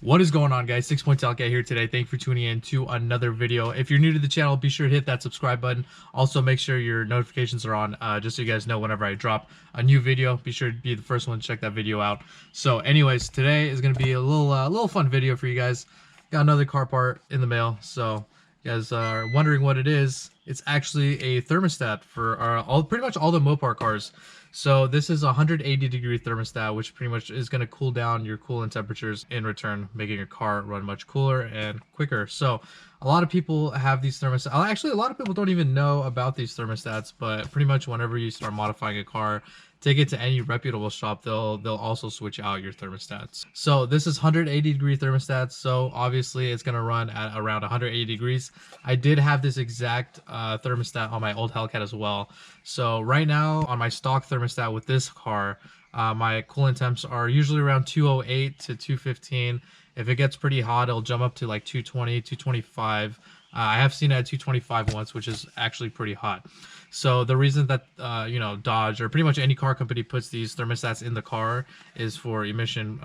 What is going on, guys? 6 Point Hellcat here today. Thank you for tuning in to another video. If you're new to the channel, be sure to hit that subscribe button. Also, make sure your notifications are on, just so you guys know whenever I drop a new video. Be sure to be the first one to check that video out. So, anyways, today is going to be a little fun video for you guys. Got another car part in the mail. So, you guys are wondering what it is. It's actually a thermostat for pretty much all the MOPAR cars. So this is a 180-degree thermostat, which pretty much is going to cool down your coolant temperatures in return, making your car run much cooler and quicker. So a lot of people have these thermostats. Actually, a lot of people don't even know about these thermostats, but pretty much whenever you start modifying a car, take it to any reputable shop, they'll also switch out your thermostats. So this is 180-degree thermostats, so obviously it's going to run at around 180 degrees. I did have this exact thermostat on my old Hellcat as well. So right now on my stock thermostat with this car, my coolant temps are usually around 208 to 215. If it gets pretty hot, it'll jump up to like 220, 225. I have seen it at 225 once, which is actually pretty hot. So the reason that Dodge or pretty much any car company puts these thermostats in the car is for emission,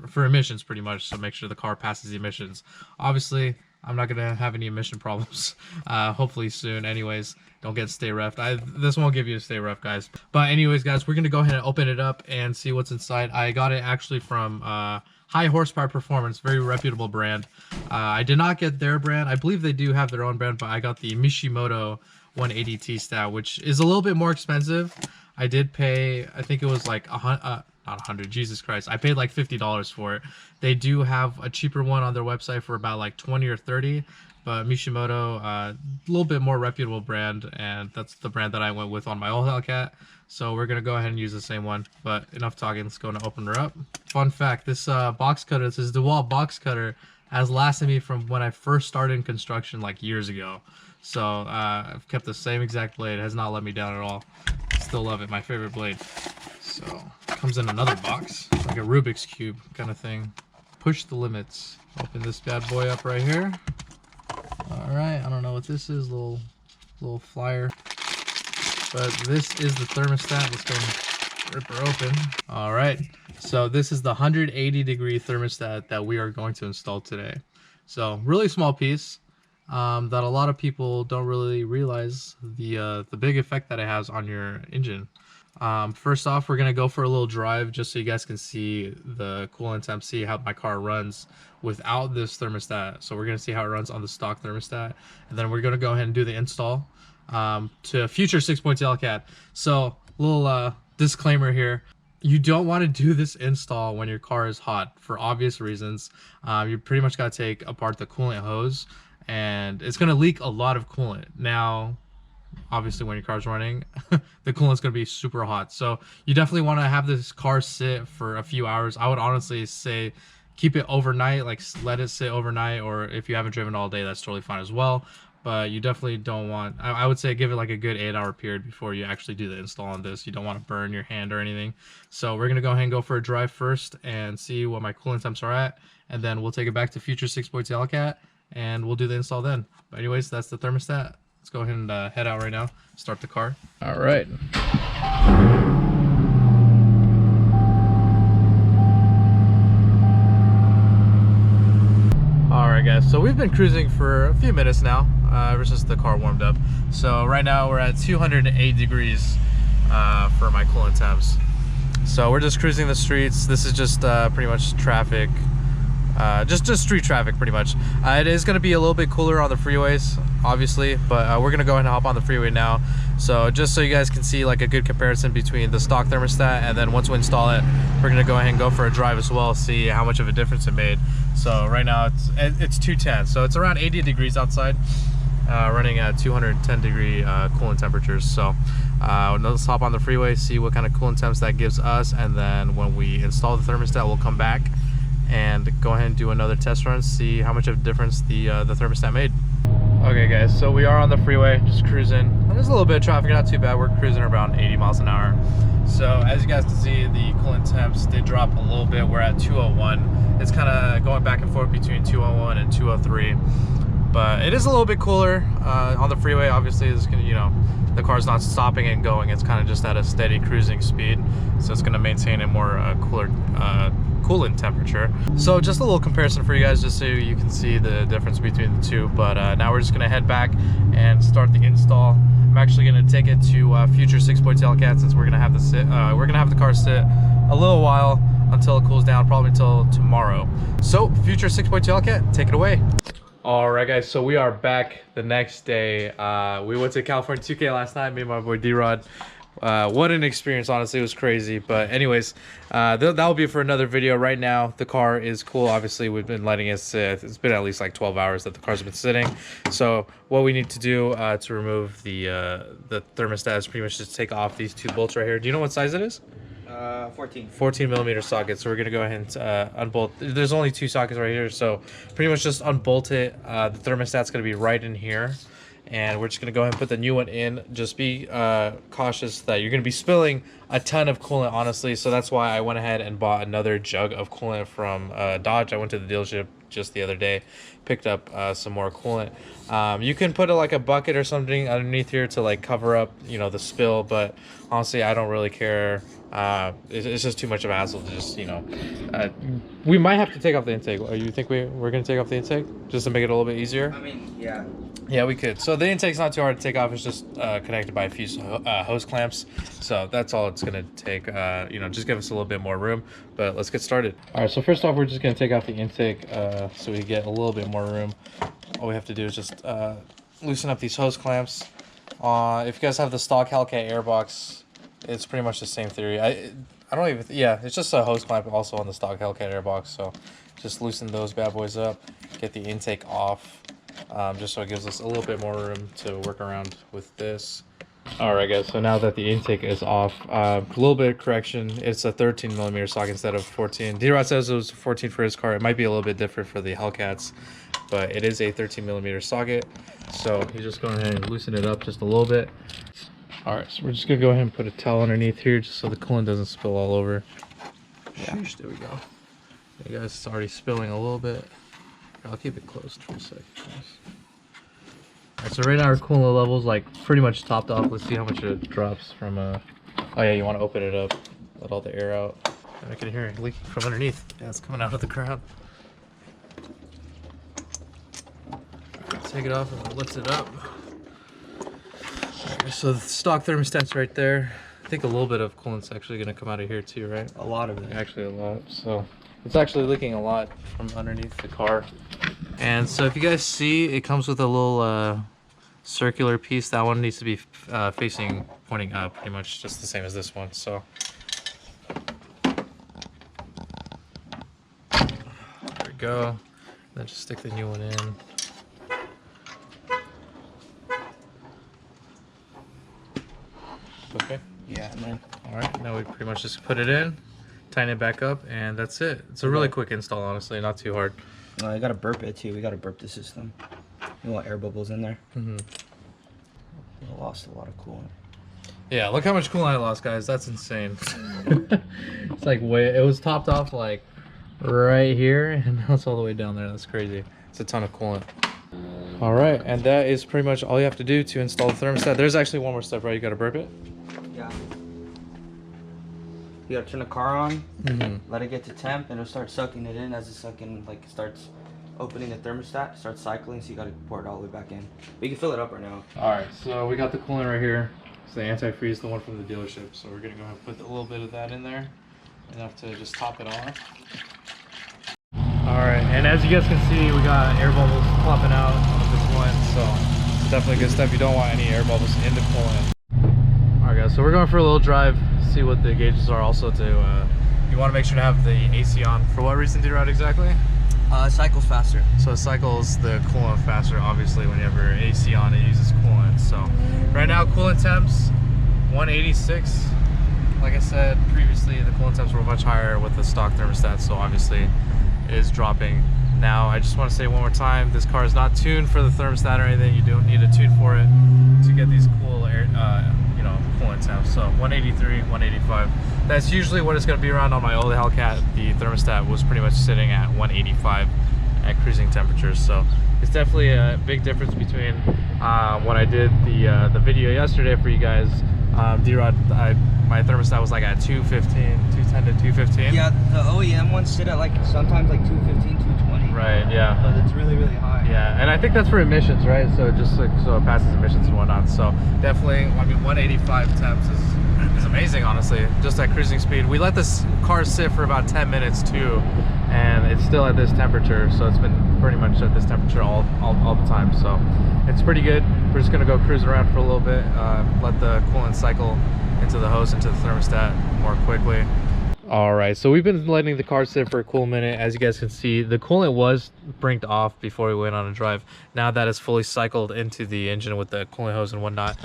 for emissions pretty much, so make sure the car passes emissions. Obviously, I'm not gonna have any emission problems, hopefully soon. Anyways, don't get stay ref. This won't give you a stay ref, guys. But anyways, guys, we're gonna go ahead and open it up and see what's inside. I got it actually from High Horsepower Performance, very reputable brand. I did not get their brand. I believe they do have their own brand, but I got the Mishimoto 180T stat, which is a little bit more expensive. I did pay, I think it was like not 100, Jesus Christ, I paid like $50 for it. They do have a cheaper one on their website for about like 20 or 30, but Mishimoto, a little bit more reputable brand, and that's the brand that I went with on my old Hellcat. So we're gonna go ahead and use the same one. But enough talking, let's go and open her up. Fun fact, this box cutter, this DeWalt box cutter, has lasted me from when I first started in construction like years ago. So I've kept the same exact blade. It has not let me down at all. Still love it, my favorite blade. So it comes in another box, like a Rubik's Cube kind of thing. Push the limits. Open this bad boy up right here. All right, I don't know what this is, little flyer. But this is the thermostat. Let's go and rip her open. All right, so this is the 180-degree thermostat that we are going to install today. So really small piece. That a lot of people don't really realize the big effect that it has on your engine. First off, we're gonna go for a little drive just so you guys can see the coolant temp, see how my car runs without this thermostat. So we're gonna see how it runs on the stock thermostat, and then we're gonna go ahead and do the install to future 6 Point Hellcat. So little disclaimer here. You don't want to do this install when your car is hot for obvious reasons. You pretty much got to take apart the coolant hose, and it's going to leak a lot of coolant. Now, obviously when your car's running, the coolant's going to be super hot. So you definitely want to have this car sit for a few hours. I would honestly say keep it overnight, like let it sit overnight, or if you haven't driven all day, that's totally fine as well. But you definitely don't want, I would say give it like a good 8-hour period before you actually do the install on this. You don't want to burn your hand or anything. So we're going to go ahead and go for a drive first and see what my coolant temps are at. And then we'll take it back to future 6 Point Hellcat and we'll do the install then. But anyways, that's the thermostat. Let's go ahead and head out right now, start the car. All right. Alright guys, so we've been cruising for a few minutes now, ever since the car warmed up. So right now we're at 208 degrees for my coolant temps. So we're just cruising the streets. This is just pretty much traffic, just street traffic pretty much. It is going to be a little bit cooler on the freeways, obviously, but we're going to go ahead and hop on the freeway now. So just so you guys can see like a good comparison between the stock thermostat, and then once we install it, we're going to go ahead and go for a drive as well, see how much of a difference it made. So right now it's 210, so it's around 80 degrees outside, running at 210 degree coolant temperatures. So let's hop on the freeway, see what kind of coolant temps that gives us, and then when we install the thermostat, we'll come back and go ahead and do another test run, see how much of a difference the thermostat made. Okay guys, so we are on the freeway, just cruising. There's a little bit of traffic, not too bad. We're cruising around 80 miles an hour. So as you guys can see, the coolant temps did drop a little bit. We're at 201. It's kind of going back and forth between 201 and 203. But it is a little bit cooler on the freeway. Obviously, it's gonna, the car's not stopping and going. It's kind of just at a steady cruising speed. So it's gonna maintain a more cooler coolant temperature. So just a little comparison for you guys, just so you can see the difference between the two. But now we're just gonna head back and start the install. I'm actually gonna take it to future 6-point Hellcat, since we're gonna have the car sit a little while until it cools down, probably until tomorrow. So future 6-point Hellcat, take it away. All right, guys, so we are back the next day. We went to California 2K last night, me and my boy D-Rod. What an experience, honestly. It was crazy. But anyways, that'll be for another video. Right now the car is cool. Obviously we've been letting it sit. It's been at least like 12 hours that the car's been sitting. So what we need to do to remove the thermostat is pretty much just take off these two bolts right here. Do you know what size it is? 14 millimeter socket. So we're gonna go ahead and unbolt. There's only two sockets right here, so pretty much just unbolt it. The thermostat's gonna be right in here, and we're just gonna go ahead and put the new one in. Just be cautious that you're gonna be spilling a ton of coolant, honestly. So that's why I went ahead and bought another jug of coolant from Dodge. I went to the dealership just the other day, picked up some more coolant. You can put like a bucket or something underneath here to like cover up, you know, the spill, but honestly I don't really care. It's just too much of a hassle to just, you know, we might have to take off the intake. You think we're gonna take off the intake just to make it a little bit easier? I mean, yeah, we could. So the intake's not too hard to take off. It's just connected by a few hose clamps, so that's all it's gonna take. You know, just give us a little bit more room. But let's get started. All right, so first off, we're just gonna take off the intake so we get a little bit more room. All we have to do is just loosen up these hose clamps. If you guys have the stock Hellcat airbox, it's pretty much the same theory. I don't even, yeah, it's just a hose clamp also on the stock Hellcat airbox. So just loosen those bad boys up, get the intake off, just so it gives us a little bit more room to work around with this. All right, guys, so now that the intake is off, a little bit of correction. It's a 13 millimeter socket instead of 14. D-Rod says it was 14 for his car. It might be a little bit different for the Hellcats, but it is a 13 millimeter socket. So he's just going ahead and loosen it up just a little bit. All right, so we're just gonna go ahead and put a towel underneath here just so the coolant doesn't spill all over. Yeah, there we go. You guys, it's already spilling a little bit. I'll keep it closed for a second. All right, so right now our coolant level's like pretty much topped off. Let's see how much it drops from oh yeah, you want to open it up, let all the air out. And I can hear it leaking from underneath. Yeah, it's coming out of the ground. Right, take it off and lift it up. Right, so the stock thermostat's right there. I think a little bit of coolant's actually going to come out of here too, right? a lot of it. Actually a lot. So it's actually leaking a lot from underneath the car. And so if you guys see, it comes with a little circular piece. That one needs to be pointing up, pretty much just the same as this one. So there we go. Then just stick the new one in. Okay. Yeah, man. All right, now we pretty much just put it in, tighten it back up, and that's it. It's a really quick install, honestly, not too hard. I gotta burp it too. We gotta burp the system. You want air bubbles in there. Mm-hmm. I lost a lot of coolant. Yeah, look how much coolant I lost, guys. That's insane. It's like it was topped off like right here, and now it's all the way down there. That's crazy. It's a ton of coolant. All right, and that is pretty much all you have to do to install the thermostat. There's actually one more step, right? You gotta burp it. Yeah. You gotta turn the car on, Mm-hmm. let it get to temp, and it'll start sucking it in. As it's sucking, like, starts opening the thermostat, starts cycling, so you gotta pour it all the way back in. But you can fill it up right now. All right, so we got the coolant right here. It's the antifreeze, the one from the dealership. So we're gonna go ahead and put a little bit of that in there, enough to just top it off. All right, and as you guys can see, we got air bubbles popping out of the coolant, so it's definitely a good step. You don't want any air bubbles in the coolant. All right, guys, so we're going for a little drive, see what the gauges are. Also, you want to make sure to have the AC on. For what reason, D-Rod, exactly? It cycles faster. So it cycles the coolant faster. Obviously, when you have your AC on, it uses coolant. So right now, coolant temps 186. Like I said previously, the coolant temps were much higher with the stock thermostat, so obviously it is dropping. Now, I just want to say one more time, this car is not tuned for the thermostat or anything. You don't need a tune for it to get these cool air, you know, coolant temps. So 183, 185. That's usually what it's going to be around on my old Hellcat. The thermostat was pretty much sitting at 185 at cruising temperatures. So it's definitely a big difference between when I did the video yesterday for you guys. D-Rod, I my thermostat was like at 215, 210 to 215. Yeah, the OEM ones sit at like sometimes like 215, 220. Right, yeah. But it's really, really high. Yeah, and I think that's for emissions, right? So just like so it passes emissions and whatnot. So definitely, I mean, 185 temps is amazing, honestly. Just at cruising speed. We let this car sit for about 10 minutes too, and it's still at this temperature. So it's been pretty much at this temperature all the time. So it's pretty good. We're just gonna go cruise around for a little bit, let the coolant cycle into the hose, into the thermostat more quickly. All right, so we've been letting the car sit for a cool minute. As you guys can see, the coolant was brinked off before we went on a drive. Now that it's fully cycled into the engine with the coolant hose and whatnot,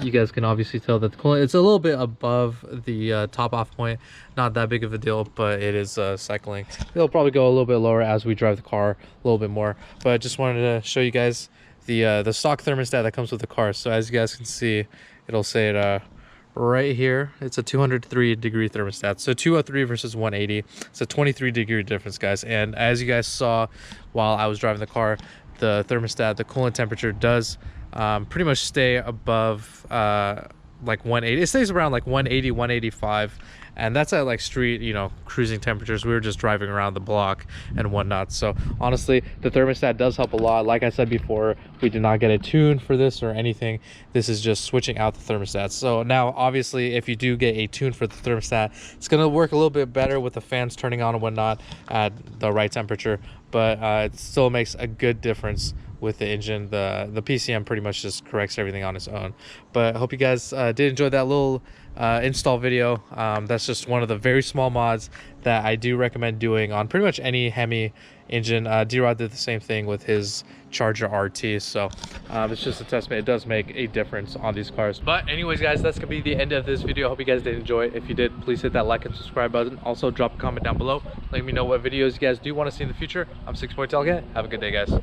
you guys can obviously tell that the coolant, it's a little bit above the top off point. Not that big of a deal, but it is cycling. It'll probably go a little bit lower as we drive the car a little bit more. But I just wanted to show you guys the stock thermostat that comes with the car. So as you guys can see, it'll say it right here. It's a 203 degree thermostat, so 203 versus 180. It's a 23 degree difference, guys. And as you guys saw while I was driving the car, the thermostat, the coolant temperature does pretty much stay above like 180. It stays around like 180, 185, and that's at like street, you know, cruising temperatures. We were just driving around the block and whatnot. So honestly, the thermostat does help a lot. Like I said before, we did not get a tune for this or anything. This is just switching out the thermostat. So now obviously if you do get a tune for the thermostat, it's going to work a little bit better with the fans turning on and whatnot at the right temperature, but it still makes a good difference with the engine. The PCM pretty much just corrects everything on its own. But I hope you guys did enjoy that little install video. That's just one of the very small mods that I do recommend doing on pretty much any Hemi engine. D-Rod did the same thing with his Charger RT, so it's just a testament. It does make a difference on these cars. But anyways, guys, that's gonna be the end of this video. I hope you guys did enjoy it. If you did, please hit that like and subscribe button. Also drop a comment down below letting me know what videos you guys do want to see in the future. I'm 6 Point Hellcat. Have a good day, guys.